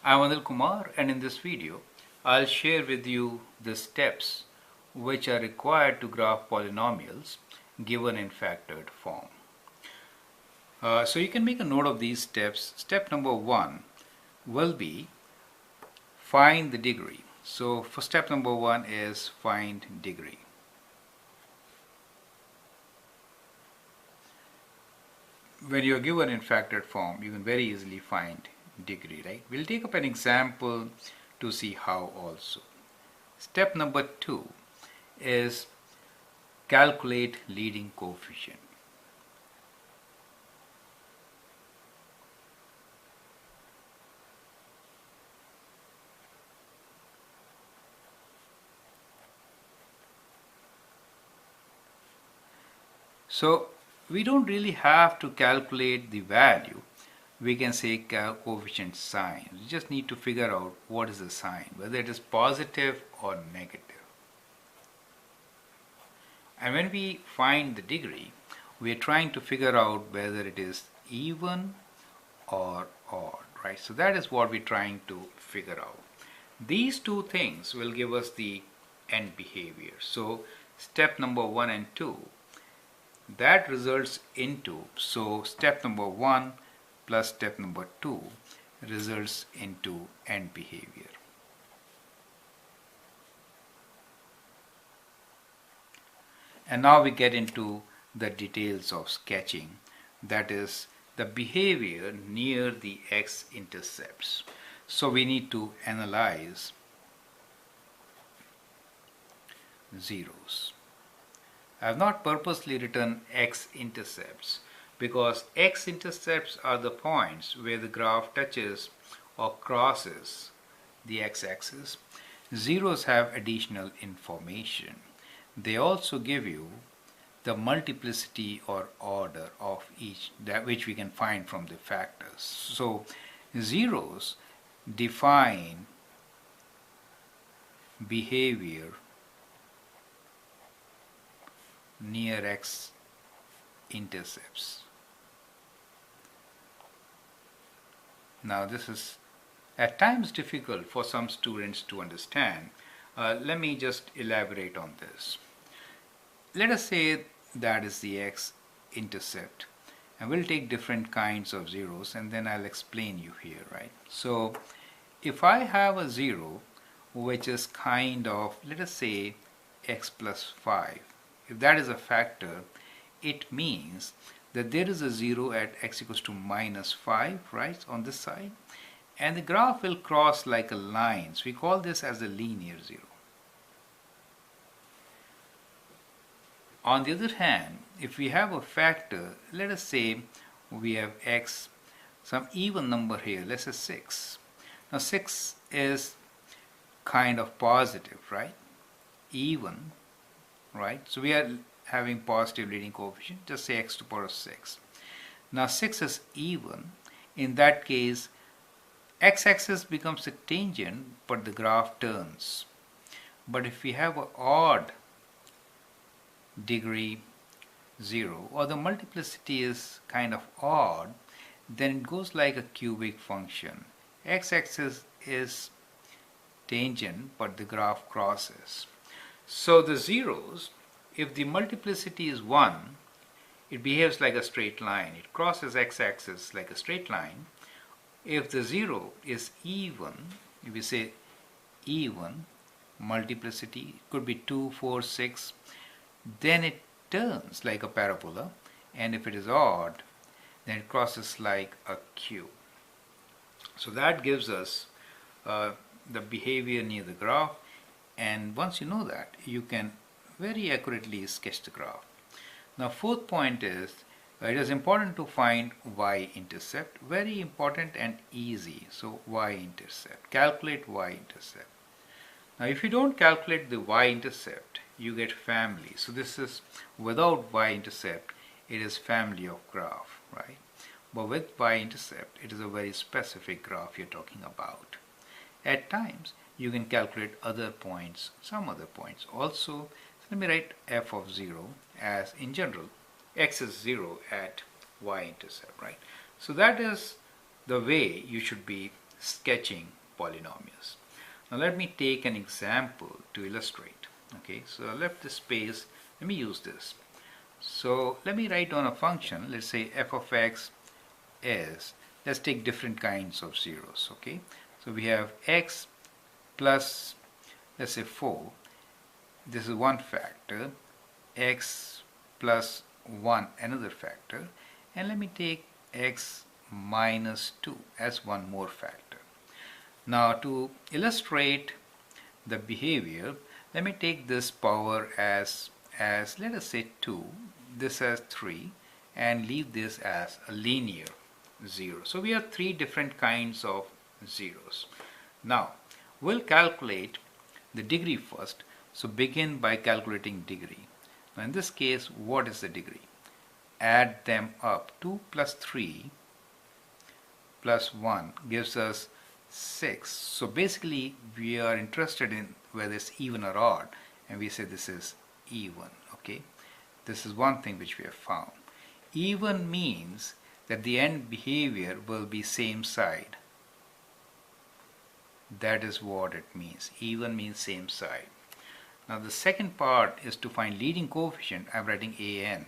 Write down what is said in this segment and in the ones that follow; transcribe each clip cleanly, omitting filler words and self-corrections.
I'm Anil Kumar, and in this video I'll share with you the steps which are required to graph polynomials given in factored form. So you can make a note of these steps. Step number 1 will be find the degree. So for step number 1 is find degree. When you're given in factored form, you can very easily find degree, right? We'll take up an example to see how also. Step number 2 is calculate leading coefficient. So we don't really have to calculate the value. We can say coefficient sign. We just need to figure out what is the sign, whether it is positive or negative. And when we find the degree, we are trying to figure out whether it is even or odd, right? So that is what we're trying to figure out. These two things will give us the end behavior. So step number 1 and 2, that results into, so step number 1 plus step number 2 results into end behavior. And now we get into the details of sketching, that is the behavior near the X-intercepts. So we need to analyze zeros. I have not purposely written X-intercepts because X-intercepts are the points where the graph touches or crosses the x-axis. Zeros have additional information. They also give you the multiplicity or order of each, that which we can find from the factors. So zeros define behavior near X-intercepts. Now this is at times difficult for some students to understand. Let me just elaborate on this. Let us say that is the X-intercept, and we'll take different kinds of zeros and then I'll explain you here, right? So if I have a zero which is kind of, let us say, x plus 5, if that is a factor, it means that there is a 0 at x equals to minus 5, right, on this side, and the graph will cross like a line. So we call this as a linear 0. On the other hand, if we have a factor, let us say we have x, some even number here, let's say 6. Now 6 is kind of positive, right, even, right? So we are having positive leading coefficient, just say x to the power 6. Now 6 is even. In that case, x-axis becomes a tangent, but the graph turns. But if we have an odd degree 0, or the multiplicity is kind of odd, then it goes like a cubic function. X-axis is tangent, but the graph crosses. So the zeros, if the multiplicity is 1, it behaves like a straight line. It crosses x-axis like a straight line. If the 0 is even, if we say even multiplicity, it could be 2, 4, 6, then it turns like a parabola. And if it is odd, then it crosses like a cube. So that gives us the behavior near the graph. And once you know that, you can very accurately sketch the graph. Now fourth point is, it is important to find y-intercept. Very important and easy. So y-intercept, calculate y-intercept. Now if you don't calculate the y-intercept, you get family. So this is without y-intercept, it is family of graph, right? But with y-intercept, it is a very specific graph you're talking about. At times, you can calculate other points, some other points also. So let me write f of 0 as, in general, x is 0 at y-intercept, right? So that is the way you should be sketching polynomials. Now let me take an example to illustrate. Okay, so I left the space. Let me use this. So let me write down a function. Let's say f of x is, let's take different kinds of zeros. Okay, so we have x plus, let's say 4. This is one factor. X plus 1 another factor, and let me take x minus 2 as one more factor. Now to illustrate the behavior, let me take this power as let us say 2, this as 3, and leave this as a linear 0. So we have three different kinds of zeros. Now we'll calculate the degree first. So begin by calculating degree. Now in this case, what is the degree? Add them up. 2 plus 3 plus 1 gives us 6. So basically we are interested in whether it's even or odd, and we say this is even. Okay, this is one thing which we have found. Even means that the end behavior will be same side. That is what it means. Even means same side. Now the second part is to find leading coefficient. I'm writing an.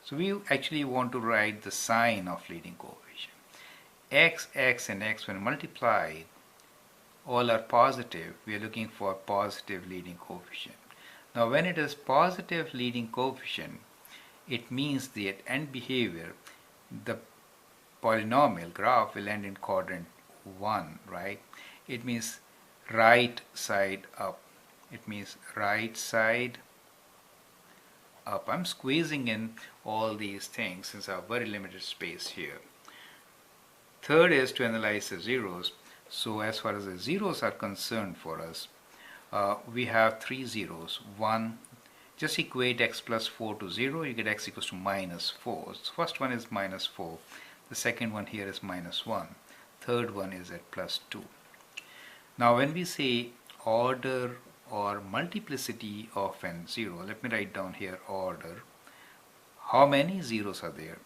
So we actually want to write the sign of leading coefficient. X, and x when multiplied all are positive. We are looking for positive leading coefficient. Now when it is positive leading coefficient, it means the end behavior, the polynomial graph will end in quadrant 1, right? It means right side up. It means right side up. I'm squeezing in all these things since I have very limited space here. Third is to analyze the zeros. So as far as the zeros are concerned for us, we have three zeros. One, just equate x plus 4 to 0, you get x equals to minus 4. So first one is minus 4. The second one here is minus 1. Third one is at plus 2. Now when we say order or multiplicity of an 0, let me write down here order. How many zeros are there?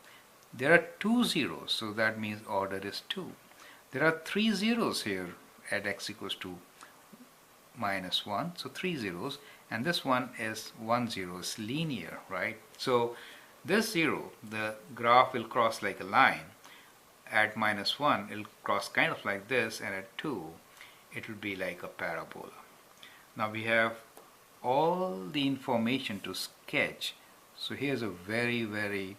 There are 2 zeros, so that means order is 2. There are 3 zeros here at x equals to minus 1, so 3 zeros, and this one is 1 0, is linear, right? So this 0, the graph will cross like a line. At minus 1, it will cross kind of like this, and at 2, it will be like a parabola. Now we have all the information to sketch. So here's a very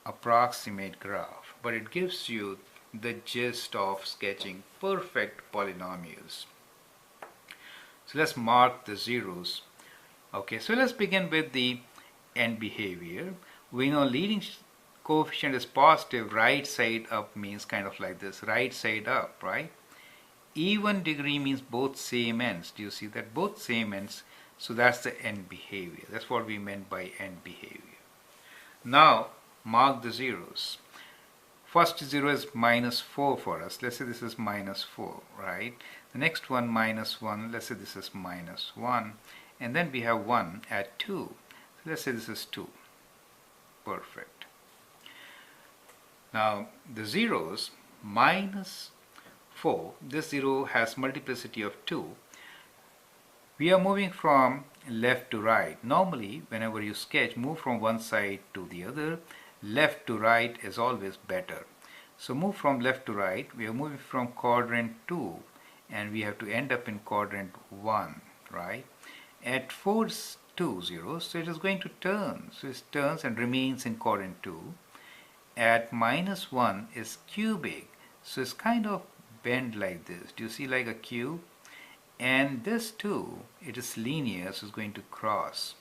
approximate graph, but it gives you the gist of sketching perfect polynomials. So let's mark the zeros. Okay, so let's begin with the end behavior. We know leading coefficient is positive. Right side up means kind of like this, right side up, right? Even degree means both same ends. Do you see that? Both same ends. So that's the end behavior. That's what we meant by end behavior. Now mark the zeros. First 0 is minus 4 for us. Let's say this is minus 4, right? The next one minus 1. Let's say this is minus 1. And then we have 1 at 2. So let's say this is 2. Perfect. Now the zeros minus 4. This 0 has multiplicity of 2. We are moving from left to right. Normally, whenever you sketch, move from one side to the other. Left to right is always better. So move from left to right. We are moving from quadrant 2 and we have to end up in quadrant 1, right? At 4 is 2 zeros, so it is going to turn. So it turns and remains in quadrant 2. At minus 1 is cubic, so it's kind of bend like this. Do you see like a cube? And this too, it is linear, so it's going to cross.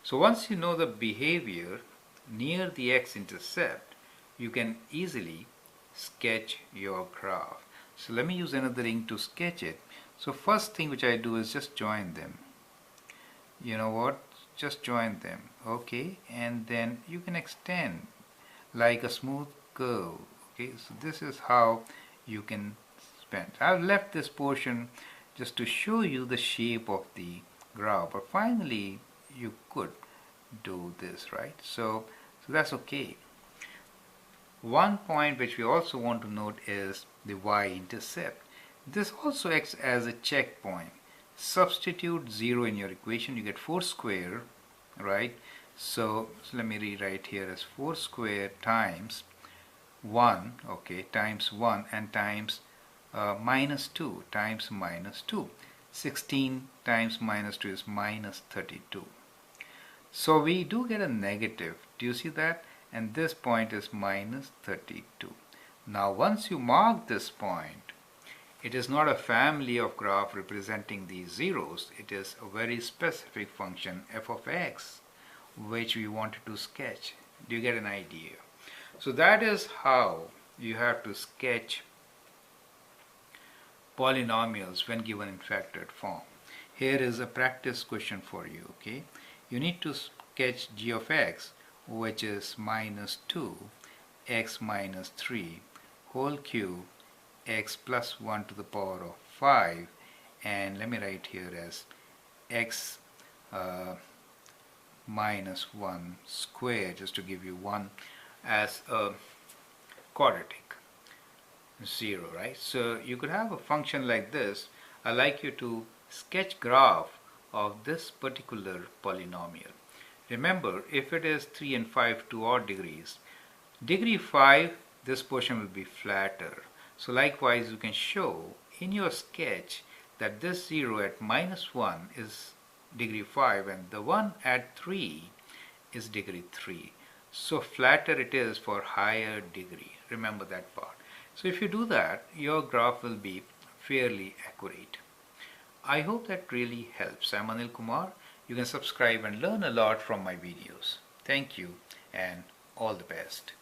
So once you know the behavior near the X-intercept, you can easily sketch your graph. So let me use another ink to sketch it. So first thing which I do is just join them. You know what? Just join them. Okay, and then you can extend like a smooth curve. Okay, so this is how you can spend. I've left this portion just to show you the shape of the graph, but finally you could do this, right? So that's okay. One point which we also want to note is the y-intercept. This also acts as a checkpoint. Substitute 0 in your equation, you get 4 square, right? So let me rewrite here as 4 square times 1, okay, times 1 and times minus 2 times minus 2. 16 times minus 2 is minus 32. So we do get a negative. Do you see that? And this point is minus 32. Now once you mark this point, it is not a family of graph representing these zeros. It is a very specific function f of x which we wanted to sketch. Do you get an idea? So that is how you have to sketch polynomials when given in factored form. Here is a practice question for you. Okay, you need to sketch g of x, which is minus 2 x minus 3 whole cube x plus 1 to the power of 5, and let me write here as x minus 1 square, just to give you 1 as a quadratic 0, right? So you could have a function like this. I like you to sketch graph of this particular polynomial. Remember, if it is 3 and 5 2 odd degrees, degree 5, this portion will be flatter. So likewise you can show in your sketch that this 0 at minus 1 is degree 5 and the one at 3 is degree 3. So flatter it is for higher degree. Remember that part. So if you do that, your graph will be fairly accurate. I hope that really helps. I'm Anil Kumar. You can subscribe and learn a lot from my videos. Thank you and all the best.